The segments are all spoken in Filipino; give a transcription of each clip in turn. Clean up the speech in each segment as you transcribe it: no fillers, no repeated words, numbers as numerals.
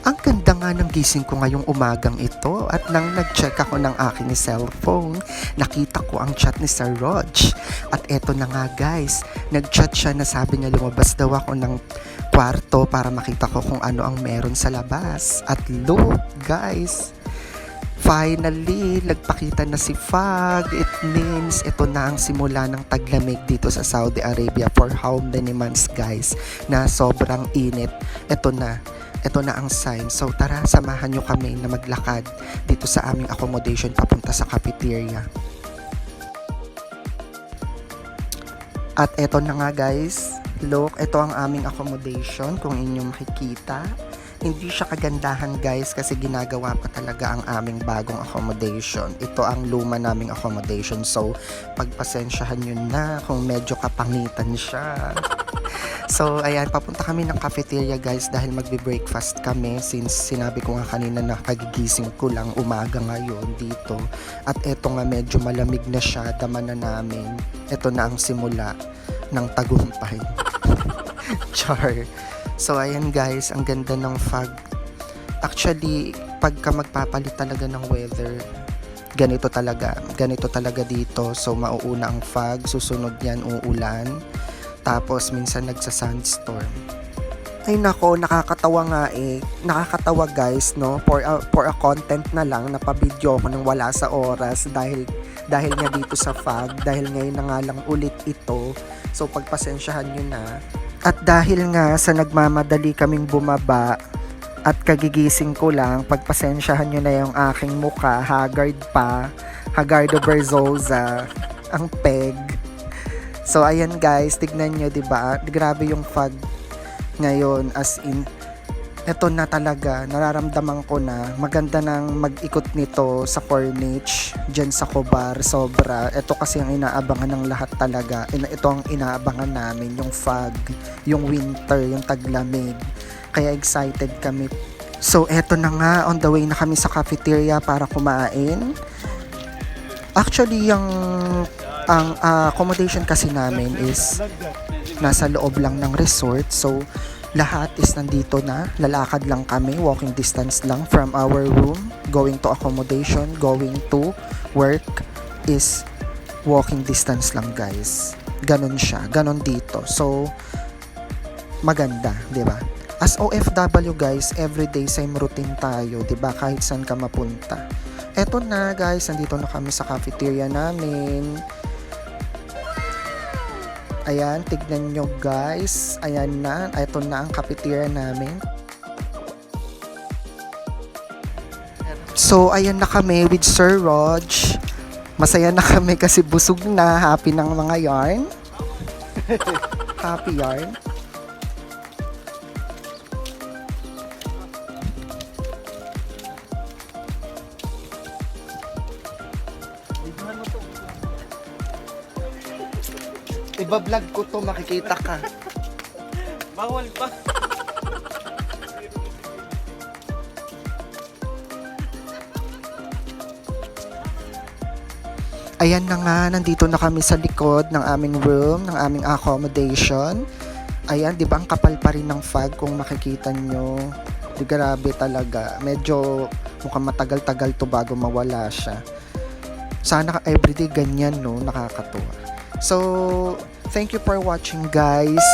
Ang ganda nga ng gising ko ngayong umagang ito at nang nag-check ako ng aking cellphone, nakita ko ang chat ni Sir Rog. At eto na nga guys, nag-chat siya na sabi niya lumabas daw ako ng kwarto para makita ko kung ano ang meron sa labas. At look guys, finally, nagpakita na si Fag. It means ito na ang simula ng taglamig dito sa Saudi Arabia for how many months guys na sobrang init. Ito na ang sign. So tara, samahan nyo kami na maglakad dito sa aming accommodation papunta sa cafeteria. At ito na nga guys, look, ito ang aming accommodation kung inyong makikita. Hindi siya kagandahan guys kasi ginagawa pa talaga ang aming bagong accommodation. Ito ang luma naming accommodation. So pagpasensyahan nyo na kung medyo kapangitan siya. So, ayan, papunta kami ng cafeteria guys dahil magbe-breakfast kami since sinabi ko nga kanina na kagigising ko lang umaga ngayon dito. At eto nga medyo malamig na siya, dama na namin. Ito na ang simula ng tagumpay. Char. So, ayan guys, ang ganda ng fog. Actually, pagka magpapalit talaga ng weather, ganito talaga dito. So, mauuna ang fog, susunod yan uulan. Tapos minsan nagsa-sandstorm. Ay nako, nakakatawa nga Nakakatawa guys, no? For a content na lang, napabidyo ko nang wala sa oras dahil nga dito sa fog, dahil ngayon na nga lang ulit ito. So pagpasensyahan nyo na. At dahil nga sa nagmamadali kaming bumaba at kagigising ko lang, pagpasensyahan nyo na yung aking mukha, haggard pa, Hagardo Berzosa, ang peg. So ayan guys, tignan nyo 'di ba? Grabe yung fog ngayon, as in eto na talaga, nararamdaman ko na maganda nang mag-ikot nito sa Corniche, diyan sa Cobar, sobra. Ito kasi ang inaabangan ng lahat talaga. Ito ang inaabangan namin, yung fog, yung winter, yung taglamig. Kaya excited kami. So eto na nga, on the way na kami sa cafeteria para kumain. Actually, ang accommodation kasi namin is nasa loob lang ng resort. So, lahat is nandito na. Lalakad lang kami. Walking distance lang from our room. Going to accommodation, going to work is walking distance lang guys. Ganon siya. Ganon dito. So, maganda. Diba? As OFW guys, everyday same routine tayo. Diba? Kahit saan ka mapunta. Eto na guys, nandito na kami sa cafeteria namin. Ayan, tignan nyo guys. Ayan na, ito na ang cafeteria namin. So, ayan na kami with Sir Rog. Masaya na kami kasi busog na. Happy ng mga yarn. Happy yarn. Iba-vlog ko to, makikita ka. Bawal pa. Ayan na nga, nandito na kami sa likod ng aming room, ng aming accommodation. Ayan, di ba ang kapal pa rin ng fog kung makikita nyo. Di grabe talaga. Medyo mukhang matagal-tagal to bago mawala siya. Sana everyday ganyan, no? Nakakatuwa. So, thank you for watching guys.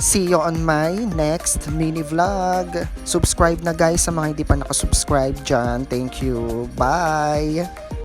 See you on my next mini vlog. Subscribe na guys sa mga hindi pa nakasubscribe dyan. Thank you. Bye!